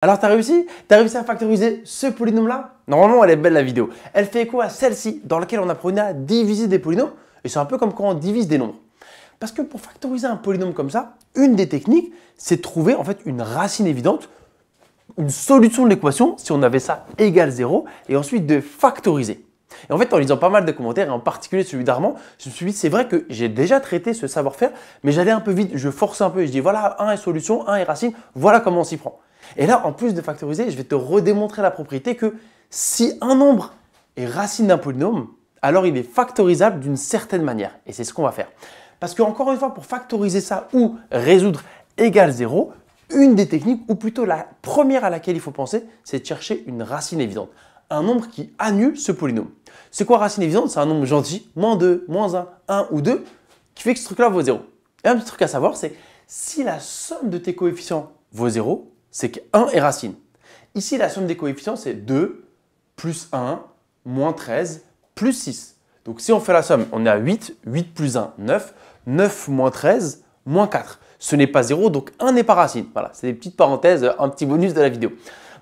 Alors t'as réussi? T'as réussi à factoriser ce polynôme-là? Normalement, elle est belle la vidéo. Elle fait écho à celle-ci, dans laquelle on apprenait à diviser des polynômes. Et c'est un peu comme quand on divise des nombres. Parce que pour factoriser un polynôme comme ça, une des techniques, c'est de trouver en fait une racine évidente, une solution de l'équation, si on avait ça égale 0, et ensuite de factoriser. Et en fait, en lisant pas mal de commentaires, et en particulier celui d'Armand, je me suis dit, c'est vrai que j'ai déjà traité ce savoir-faire, mais j'allais un peu vite, je forçais un peu, et je dis, voilà, 1 est solution, 1 est racine, voilà comment on s'y prend. Et là, en plus de factoriser, je vais te redémontrer la propriété que si un nombre est racine d'un polynôme, alors il est factorisable d'une certaine manière. Et c'est ce qu'on va faire. Parce que encore une fois, pour factoriser ça ou résoudre égale 0, une des techniques, ou plutôt la première à laquelle il faut penser, c'est de chercher une racine évidente. Un nombre qui annule ce polynôme. C'est quoi racine évidente? C'est un nombre gentil, moins 2, moins 1, 1 ou 2, qui fait que ce truc-là vaut 0. Et un petit truc à savoir, c'est si la somme de tes coefficients vaut 0, c'est que 1 est racine. Ici, la somme des coefficients, c'est 2 plus 1 moins 13 plus 6. Donc, si on fait la somme, on est à 8. 8 plus 1, 9. 9 moins 13, moins 4. Ce n'est pas 0, donc 1 n'est pas racine. Voilà, c'est des petites parenthèses, un petit bonus de la vidéo.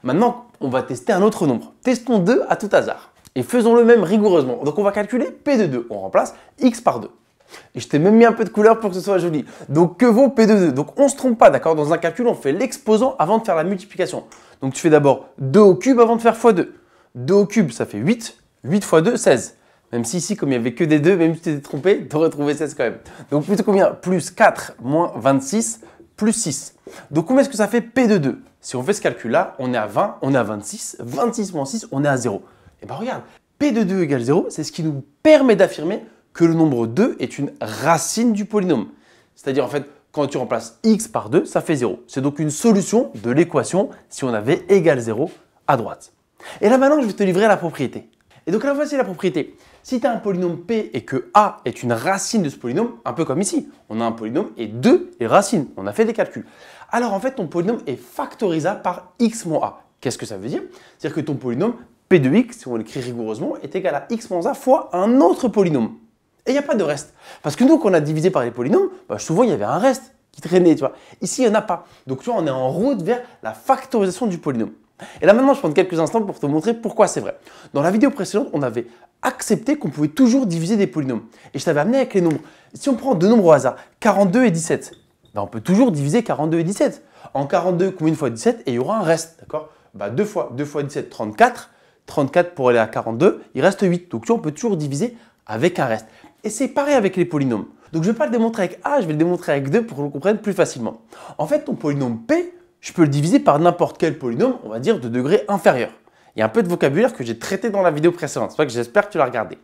Maintenant, on va tester un autre nombre. Testons 2 à tout hasard. Et faisons le même rigoureusement. Donc, on va calculer P de 2. On remplace x par 2. Et je t'ai même mis un peu de couleur pour que ce soit joli. Donc, que vaut P de 2? Donc, on ne se trompe pas, d'accord? Dans un calcul, on fait l'exposant avant de faire la multiplication. Donc, tu fais d'abord 2 au cube avant de faire x2. 2 au cube, ça fait 8. 8 fois 2, 16. Même si ici, comme il n'y avait que des 2, même si tu t'es trompé, tu aurais trouvé 16 quand même. Donc, plutôt combien? Plus 4 moins 26 plus 6. Donc, combien est-ce que ça fait P de 2? Si on fait ce calcul-là, on est à 20, on est à 26. 26 moins 6, on est à 0. Et bien, regarde, P de 2 égale 0, c'est ce qui nous permet d'affirmer que le nombre 2 est une racine du polynôme. C'est-à-dire, en fait, quand tu remplaces x par 2, ça fait 0. C'est donc une solution de l'équation si on avait égal 0 à droite. Et là, maintenant, je vais te livrer la propriété. Et donc là, voici la propriété. Si tu as un polynôme P et que A est une racine de ce polynôme, un peu comme ici, on a un polynôme et 2 est racine. On a fait des calculs. Alors, en fait, ton polynôme est factorisable par x moins A. Qu'est-ce que ça veut dire? C'est-à-dire que ton polynôme P de x, si on l'écrit rigoureusement, est égal à x moins A fois un autre polynôme. Et il n'y a pas de reste. Parce que nous, quand on a divisé par les polynômes, souvent il y avait un reste qui traînait, tu vois. Ici, il n'y en a pas. Donc, tu vois, on est en route vers la factorisation du polynôme. Et là, maintenant, je prends quelques instants pour te montrer pourquoi c'est vrai. Dans la vidéo précédente, on avait accepté qu'on pouvait toujours diviser des polynômes. Et je t'avais amené avec les nombres. Si on prend deux nombres au hasard, 42 et 17, on peut toujours diviser 42 et 17. En 42, combien fois 17? Et il y aura un reste, d'accord? 2 fois 17, 34. 34 pour aller à 42, il reste 8. Donc, tu vois, on peut toujours diviser avec un reste. Et c'est pareil avec les polynômes. Donc, je ne vais pas le démontrer avec A, je vais le démontrer avec 2 pour qu'on le comprenne plus facilement. En fait, ton polynôme P, je peux le diviser par n'importe quel polynôme, on va dire de degré inférieur. Il y a un peu de vocabulaire que j'ai traité dans la vidéo précédente. C'est pour ça que j'espère que tu l'as regardé.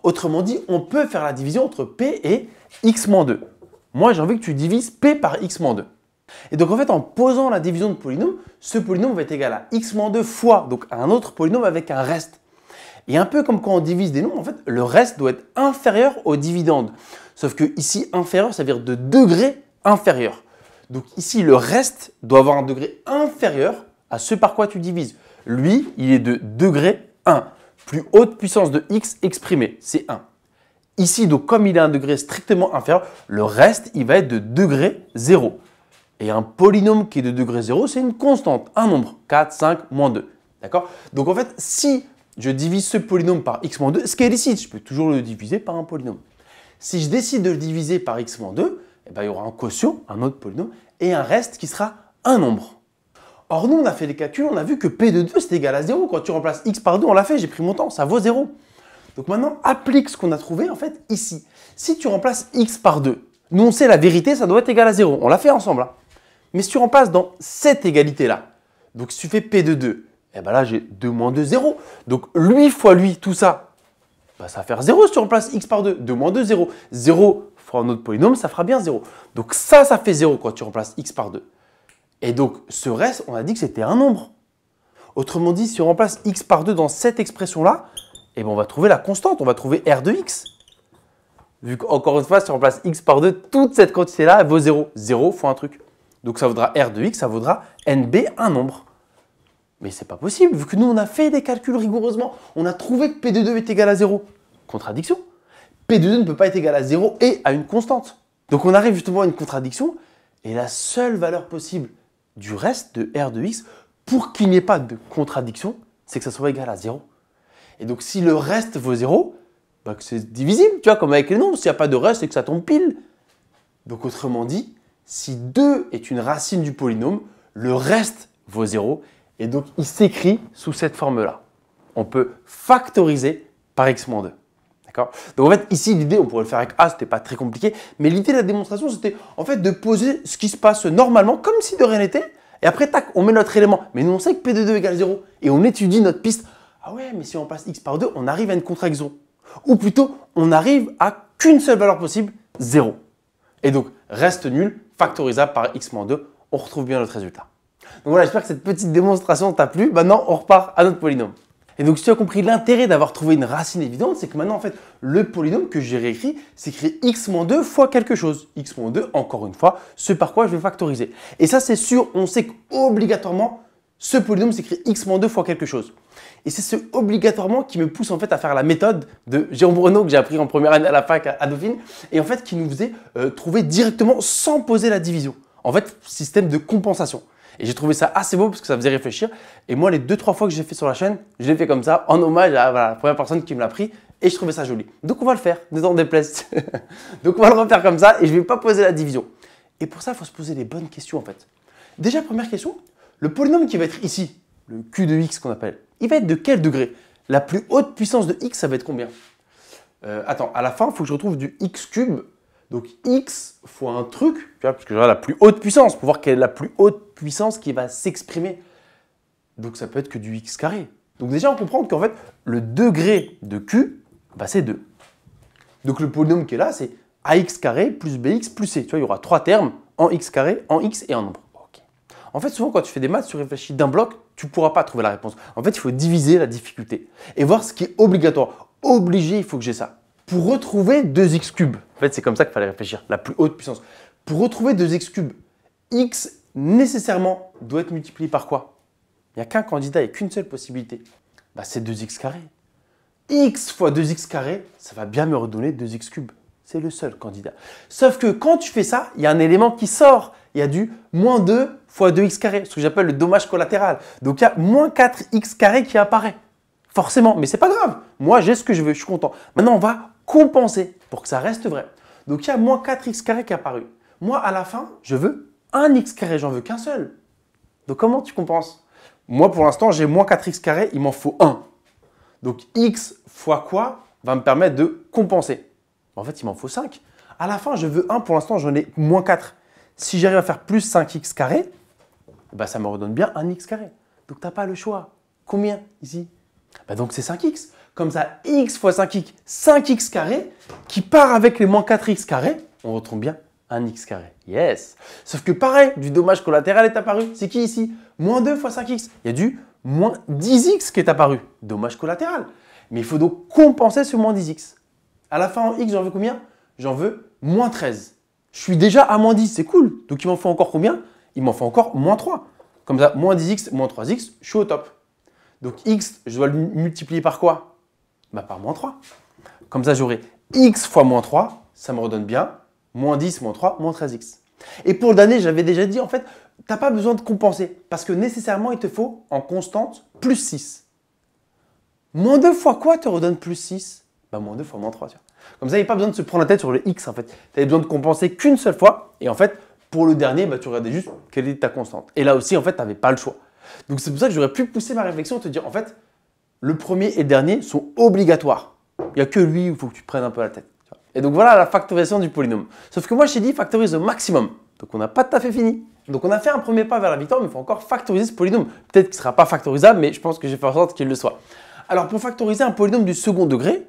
Autrement dit, on peut faire la division entre P et x-2. Moi, j'ai envie que tu divises P par x-2. Et donc, en fait, en posant la division de polynôme, ce polynôme va être égal à x-2 fois donc un autre polynôme avec un reste. Et un peu comme quand on divise des nombres, en fait, le reste doit être inférieur au dividende. Sauf que ici, inférieur, ça veut dire de degré inférieur. Donc ici, le reste doit avoir un degré inférieur à ce par quoi tu divises. Lui, il est de degré 1. Plus haute puissance de x exprimée, c'est 1. Ici, donc comme il a un degré strictement inférieur, le reste, il va être de degré 0. Et un polynôme qui est de degré 0, c'est une constante, un nombre, 4, 5, moins 2. D'accord? Donc en fait, si je divise ce polynôme par x moins 2, ce qui est licite, je peux toujours le diviser par un polynôme. Si je décide de le diviser par x moins 2, il y aura un quotient, un autre polynôme, et un reste qui sera un nombre. Or, nous, on a fait des calculs, on a vu que P de 2, c'est égal à 0. Quand tu remplaces x par 2, on l'a fait, j'ai pris mon temps, ça vaut 0. Donc maintenant, applique ce qu'on a trouvé en fait ici. Si tu remplaces x par 2, nous on sait la vérité, ça doit être égal à 0. On l'a fait ensemble. Hein. Mais si tu remplaces dans cette égalité-là, donc si tu fais P de 2, là j'ai 2 moins 2, 0. Donc lui fois lui, tout ça, ça va faire 0 si tu remplaces x par 2. 2 moins 2, 0. 0 fois un autre polynôme, ça fera bien 0. Donc ça fait 0 quand tu remplaces x par 2. Et donc ce reste, on a dit que c'était un nombre. Autrement dit, si on remplace x par 2 dans cette expression-là, on va trouver la constante, on va trouver r de x. Vu qu'encore une fois, si on remplace x par 2, toute cette quantité-là, elle vaut 0. 0 fois un truc. Donc ça vaudra r de x, ça vaudra nb, un nombre. Mais c'est pas possible, vu que nous, on a fait des calculs rigoureusement. On a trouvé que P de 2 est égal à 0. Contradiction. P de 2 ne peut pas être égal à 0 et à une constante. Donc on arrive justement à une contradiction. Et la seule valeur possible du reste de r de x pour qu'il n'y ait pas de contradiction, c'est que ça soit égal à 0. Et donc, si le reste vaut 0, bah, que c'est divisible, tu vois, comme avec les nombres. S'il n'y a pas de reste, c'est que ça tombe pile. Donc, autrement dit, si 2 est une racine du polynôme, le reste vaut 0. Et donc, il s'écrit sous cette forme-là. On peut factoriser par x-2. D'accord ? Donc, en fait, ici, l'idée, on pourrait le faire avec A, ce n'était pas très compliqué. Mais l'idée de la démonstration, c'était en fait de poser ce qui se passe normalement, comme si de rien n'était. Et après, tac, on met notre élément. Mais nous, on sait que P de 2 égale 0. Et on étudie notre piste. Ah ouais, mais si on passe x par 2, on arrive à une contraction. Ou plutôt, on arrive à qu'une seule valeur possible, 0. Et donc, reste nul, factorisable par x-2, on retrouve bien notre résultat. Donc voilà, j'espère que cette petite démonstration t'a plu. Maintenant, on repart à notre polynôme. Et donc, si tu as compris l'intérêt d'avoir trouvé une racine évidente, c'est que maintenant, en fait, le polynôme que j'ai réécrit, c'est écrit x-2 fois quelque chose. x-2, encore une fois, ce par quoi je vais factoriser. Et ça, c'est sûr, on sait qu'obligatoirement, ce polynôme s'écrit x-2 fois quelque chose. Et c'est ce obligatoirement qui me pousse en fait à faire la méthode de Jérôme Bruno que j'ai appris en première année à la fac à Dauphine et en fait qui nous faisait trouver directement sans poser la division. En fait, système de compensation. Et j'ai trouvé ça assez beau parce que ça faisait réfléchir. Et moi, les 2-3 fois que j'ai fait sur la chaîne, je l'ai fait comme ça en hommage à voilà, la première personne qui me l'a pris et je trouvais ça joli. Donc on va le faire, ne t'en déplaise. Donc on va le refaire comme ça et je ne vais pas poser la division. Et pour ça, il faut se poser les bonnes questions en fait. Déjà, première question, le polynôme qui va être ici, le Q de x qu'on appelle, il va être de quel degré? La plus haute puissance de x, ça va être combien? Attends, à la fin, il faut que je retrouve du x cube. Donc x fois un truc, tu vois, parce que j'aurai la plus haute puissance, pour voir quelle est la plus haute puissance qui va s'exprimer. Donc ça peut être que du x carré. Donc déjà, on comprend qu'en fait, le degré de q, bah, c'est 2. Donc le polynôme qui est là, c'est ax carré plus bx plus c. Tu vois, il y aura 3 termes en x carré, en x et en nombre. En fait, souvent, quand tu fais des maths, tu réfléchis d'un bloc, tu ne pourras pas trouver la réponse. En fait, il faut diviser la difficulté et voir ce qui est obligatoire. Obligé, il faut que j'ai ça. Pour retrouver 2x cubes, en fait, c'est comme ça qu'il fallait réfléchir, la plus haute puissance. Pour retrouver 2x cubes, x nécessairement doit être multiplié par quoi? Il n'y a qu'un candidat et qu'une seule possibilité. Bah, c'est 2x carré. X fois 2x carré, ça va bien me redonner 2x cubes. C'est le seul candidat. Sauf que quand tu fais ça, il y a un élément qui sort. Il y a du moins 2 fois 2x carré, ce que j'appelle le dommage collatéral. Donc, il y a moins 4x carré qui apparaît. Forcément, mais ce n'est pas grave. Moi, j'ai ce que je veux, je suis content. Maintenant, on va compenser pour que ça reste vrai. Donc, il y a moins 4x carré qui est apparu. Moi, à la fin, je veux un x carré, j'en veux qu'un seul. Donc, comment tu compenses? Moi, pour l'instant, j'ai moins 4x carré, il m'en faut 1. Donc, x fois quoi va me permettre de compenser? En fait, il m'en faut 5. À la fin, je veux 1, pour l'instant, j'en ai moins 4. Si j'arrive à faire plus 5x carré, bah, ça me redonne bien un x carré. Donc, tu n'as pas le choix. Combien ici? Bah, donc, c'est 5x. Comme ça, x fois 5x, 5x carré, qui part avec les moins 4x carré, on retrouve bien un x carré. Yes! Sauf que pareil, du dommage collatéral est apparu. C'est qui ici? Moins 2 fois 5x. Il y a du moins 10x qui est apparu. Dommage collatéral. Mais il faut donc compenser ce moins 10x. À la fin, en x, j'en veux combien? J'en veux moins 13. Je suis déjà à moins 10, c'est cool. Donc, il m'en faut encore combien? Il m'en faut encore moins 3. Comme ça, moins 10x, moins 3x, je suis au top. Donc, x, je dois le multiplier par quoi? Bah, par moins 3. Comme ça, j'aurai x fois moins 3, ça me redonne bien moins 10, moins 3, moins 13x. Et pour le dernier, j'avais déjà dit, en fait, tu n'as pas besoin de compenser parce que nécessairement, il te faut en constante plus 6. Moins 2 fois quoi te redonne plus 6? Bah, moins 2 fois moins 3. Tiens. Comme ça, il n'y a pas besoin de se prendre la tête sur le x en fait. Tu avais besoin de compenser qu'une seule fois. Et en fait, pour le dernier, bah, tu regardais juste quelle est ta constante. Et là aussi, en fait, tu n'avais pas le choix. Donc, c'est pour ça que j'aurais pu pousser ma réflexion et te dire, en fait, le premier et le dernier sont obligatoires. Il n'y a que lui où il faut que tu te prennes un peu la tête. Et donc, voilà la factorisation du polynôme. Sauf que moi, je t'ai dit factorise au maximum. Donc, on n'a pas tout à fait fini. Donc, on a fait un premier pas vers la victoire, mais il faut encore factoriser ce polynôme. Peut-être qu'il ne sera pas factorisable, mais je pense que j'ai fait en sorte qu'il le soit. Alors, pour factoriser un polynôme du second degré,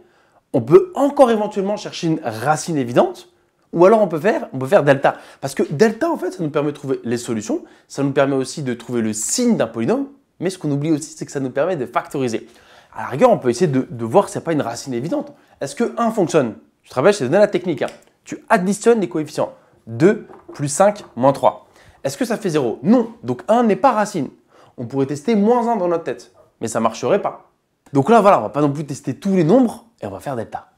on peut encore éventuellement chercher une racine évidente ou alors on peut faire delta. Parce que delta, en fait, ça nous permet de trouver les solutions. Ça nous permet aussi de trouver le signe d'un polynôme. Mais ce qu'on oublie aussi, c'est que ça nous permet de factoriser. À la rigueur, on peut essayer de voir si ce n'est pas une racine évidente. Est-ce que 1 fonctionne? Je te rappelle, je t'ai donné la technique. Hein. Tu additionnes les coefficients. 2 plus 5 moins 3. Est-ce que ça fait 0? Non. Donc 1 n'est pas racine. On pourrait tester moins 1 dans notre tête. Mais ça ne marcherait pas. Donc là, voilà, on ne va pas non plus tester tous les nombres et on va faire delta.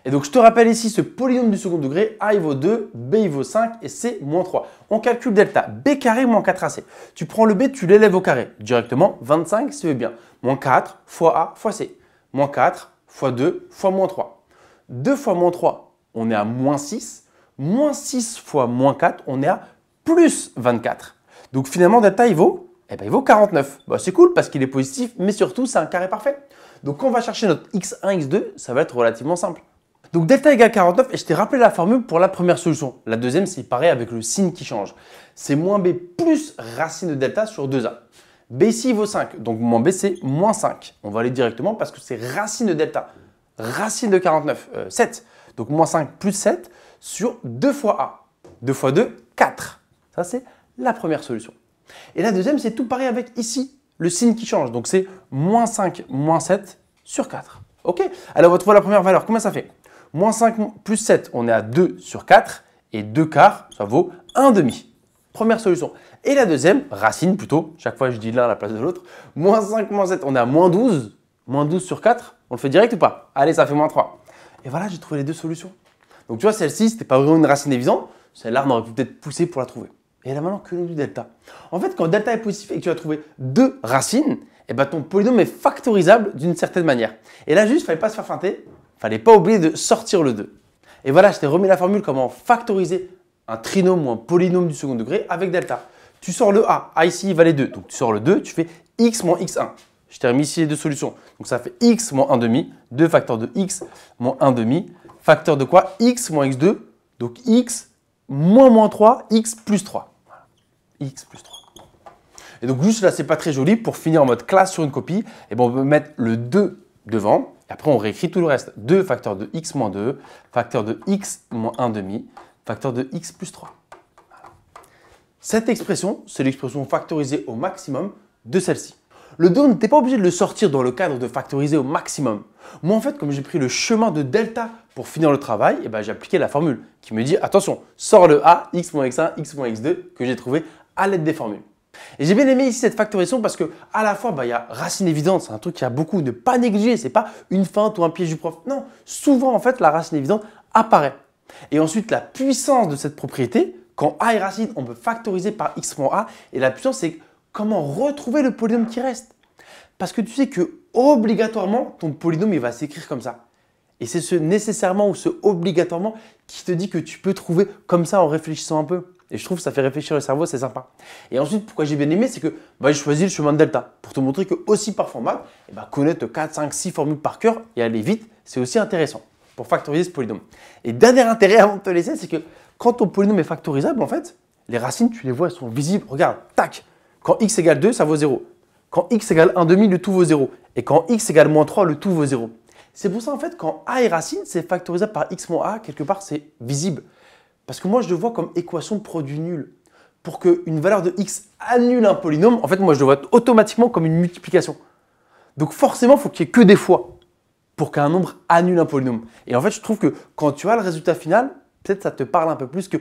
Et donc, je te rappelle ici ce polynôme du second degré, a il vaut 2, b il vaut 5 et c moins 3. On calcule delta, b carré moins 4ac. Tu prends le b, tu l'élèves au carré. Directement, 25 si tu veux bien. Moins 4 fois a fois c. Moins 4 fois 2 fois moins 3. 2 fois moins 3, on est à moins 6. Moins 6 fois moins 4, on est à plus 24. Donc finalement, delta, il vaut, il vaut 49. Bah, c'est cool parce qu'il est positif, mais surtout, c'est un carré parfait. Donc quand on va chercher notre x1, x2, ça va être relativement simple. Donc delta égale 49 et je t'ai rappelé la formule pour la première solution. La deuxième, c'est pareil avec le signe qui change. C'est moins b plus racine de delta sur 2a. B ici, il vaut 5, donc moins b, c'est moins 5. On va aller directement parce que c'est racine de delta. Racine de 49, 7. Donc moins 5 plus 7 sur 2 fois a. 2 fois 2, 4. Ça, c'est la première solution. Et la deuxième, c'est tout pareil avec ici, le signe qui change. Donc c'est moins 5 moins 7 sur 4. Ok? Alors on va trouver la première valeur. Combien ça fait? Moins 5 plus 7, on est à 2 sur 4. Et 2 quarts, ça vaut 1 demi. Première solution. Et la deuxième, racine plutôt. Chaque fois, je dis l'un à la place de l'autre. Moins 5 moins 7, on est à moins 12. Moins 12 sur 4, on le fait direct ou pas? Allez, ça fait moins 3. Et voilà, j'ai trouvé les deux solutions. Donc tu vois, celle-ci, c'était pas vraiment une racine évidente. Celle-là, on aurait pu peut-être pousser pour la trouver. Et là maintenant, que nous dit delta? En fait, quand delta est positif et que tu as trouvé deux racines, ton polynôme est factorisable d'une certaine manière. Et là, juste, il ne fallait pas se faire feinter. Il ne fallait pas oublier de sortir le 2. Et voilà, je t'ai remis la formule comment factoriser un trinôme ou un polynôme du second degré avec delta. Tu sors le a. A ici, il valait 2. Donc tu sors le 2, tu fais x moins x1. Je t'ai remis ici les deux solutions. Donc ça fait x moins 1 demi. 2 facteurs de x moins 1 demi. Facteur de quoi? X moins x2. Donc x moins 3, x plus 3. Voilà. X plus 3. Et donc juste là, c'est pas très joli. Pour finir en mode classe sur une copie, on peut mettre le 2 devant. Et après, on réécrit tout le reste. 2 facteur de x moins 2, facteur de x moins 1 demi, facteur de x plus 3. Voilà. Cette expression, c'est l'expression factorisée au maximum de celle-ci. Le 2, on n'était pas obligé de le sortir dans le cadre de factoriser au maximum. Moi, en fait, comme j'ai pris le chemin de delta pour finir le travail, j'ai appliqué la formule qui me dit, attention, sors le a, x moins x1, x moins x2, que j'ai trouvé à l'aide des formules. Et j'ai bien aimé ici cette factorisation parce que à la fois, il y a racine évidente, c'est un truc qui a beaucoup, ne pas négliger, c'est pas une feinte ou un piège du prof. Non, souvent, en fait, la racine évidente apparaît. Et ensuite, la puissance de cette propriété, quand a est racine, on peut factoriser par x moins a. Et la puissance, c'est comment retrouver le polynôme qui reste. Parce que tu sais que obligatoirement, ton polynôme, il va s'écrire comme ça. Et c'est ce nécessairement ou ce obligatoirement qui te dit que tu peux trouver comme ça en réfléchissant un peu. Et je trouve que ça fait réfléchir le cerveau, c'est sympa. Et ensuite, pourquoi j'ai bien aimé, c'est que j'ai choisi le chemin de delta pour te montrer que aussi par format, connaître 4, 5, 6 formules par cœur et aller vite, c'est aussi intéressant pour factoriser ce polynôme. Et dernier intérêt avant de te laisser, c'est que quand ton polynôme est factorisable, en fait, les racines, tu les vois, elles sont visibles. Regarde, tac, quand x égale 2, ça vaut 0. Quand x égale 1 demi, le tout vaut 0. Et quand x égale moins 3, le tout vaut 0. C'est pour ça, en fait, quand a est racine, c'est factorisable par x moins a, quelque part, c'est visible. Parce que moi, je le vois comme équation de produit nul. Pour qu'une valeur de x annule un polynôme, en fait, moi, je le vois automatiquement comme une multiplication. Donc forcément, il faut qu'il n'y ait que des fois pour qu'un nombre annule un polynôme. Et en fait, je trouve que quand tu as le résultat final, peut-être ça te parle un peu plus que,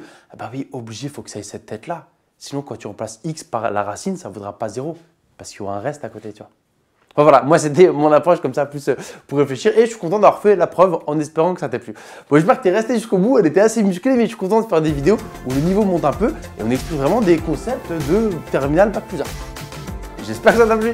oui, obligé, il faut que ça ait cette tête-là. Sinon, quand tu remplaces x par la racine, ça ne vaudra pas 0. Parce qu'il y aura un reste à côté, tu vois. Enfin, voilà, moi c'était mon approche comme ça, plus pour réfléchir. Et je suis content d'avoir fait la preuve en espérant que ça t'ait plu. Bon, j'espère que tu es resté jusqu'au bout. Elle était assez musclée, mais je suis content de faire des vidéos où le niveau monte un peu et on explique vraiment des concepts de terminal bac plus 1. J'espère que ça t'a plu.